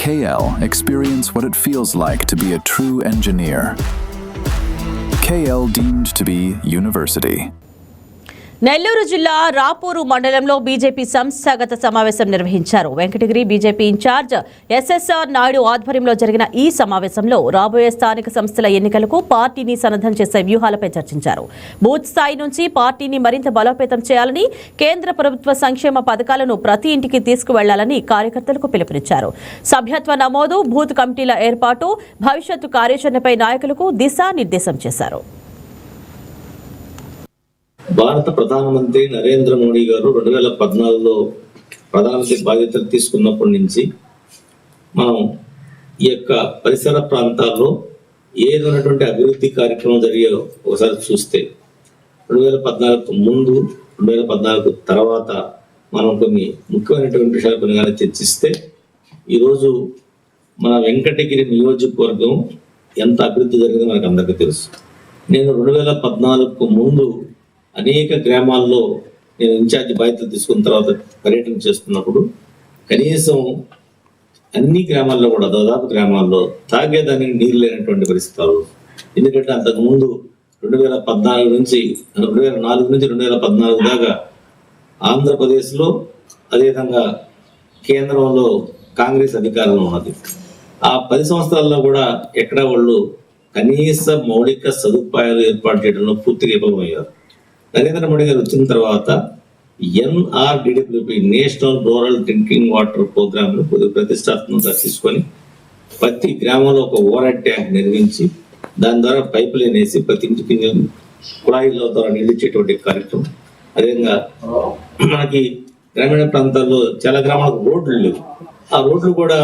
KL, experience what it feels like to be a true engineer. KL deemed to be university. Nellore జిల్లా రాపూరు మండలంలో BJP సంస్థాగత సమావేశం నిర్వహించారు. Venkatagiri BJP incharge SSR Naidu ఆధ్వర్యంలో జరిగిన ఈ సమావేశంలో రాబోయే స్థానిక సంస్థల ఎన్నికలకు పార్టీని సన్నద్ధం చేసే వ్యూహాలపై చర్చించారు. బూత్ స్థాయి నుంచి పార్టీని మరింత బలోపేతం చేయాలని, కేంద్ర ప్రభుత్వ సంక్షేమ పథకాలను ప్రతి ఇంటికి తీసుకువెళ్లాలని కార్యకర్తలకు పిలుపునిచ్చారు. సభ్యత్వ నమోదు, బూత్ కమిటీల ఏర్పాటు, భవిష్యత్తు కార్యాచరణపై నాయకులకు దిశానిర్దేశం చేశారు. భారత ప్రధానమంత్రి నరేంద్ర మోడీ గారు 2014లో ప్రధానమంత్రి బాధ్యతలు తీసుకున్నప్పటి నుంచి మనం ఈ యొక్క పరిసర ప్రాంతాల్లో ఏదైనటువంటి అభివృద్ధి కార్యక్రమం జరిగే ఒకసారి చూస్తే 2014 ముందు 2014 తర్వాత మనం కొన్ని ముఖ్యమైనటువంటి విషయాలు కొన్ని కానీ చర్చిస్తే ఈరోజు మన వెంకటగిరి నియోజకవర్గం ఎంత అభివృద్ధి జరిగిందో మనకు అందరికీ తెలుసు. నేను 2014 ముందు అనేక గ్రామాల్లో నేను ఇన్ఛార్జి బాధ్యతలు తీసుకున్న తర్వాత పర్యటన చేస్తున్నప్పుడు కనీసం అన్ని గ్రామాల్లో కూడా దాదాపు గ్రామాల్లో తాగేదానికి నీరు లేనటువంటి పరిస్థితులు. ఎందుకంటే అంతకుముందు 2014 నుంచి 2014 దాకా ఆంధ్రప్రదేశ్లో అదేవిధంగా కేంద్రంలో కాంగ్రెస్ అధికారంలో ఉన్నది. ఆ 10 సంవత్సరాల్లో కూడా ఎక్కడ వాళ్ళు కనీస మౌలిక సదుపాయాలు ఏర్పాటు చేయడంలో పూర్తిగా విఫలమయ్యారు. నరేంద్ర మోడీ గారు వచ్చిన తర్వాత NRDWP national rural drinking water programme ను ప్రతిష్టాత్మకంగా తీసుకొని ప్రతి గ్రామంలో ఒక ఓవర్ ట్యాంక్ నిర్మించి దాని ద్వారా పైప్ లైన్ వేసి ప్రతి ఇంటికి కుళాయిల ద్వారా నీళ్ళు ఇచ్చేటువంటి కార్యక్రమం. అదేవిధంగా మనకి గ్రామీణ ప్రాంతాల్లో చాలా గ్రామాలకు రోడ్లు లేవు. ఆ రోడ్లు కూడా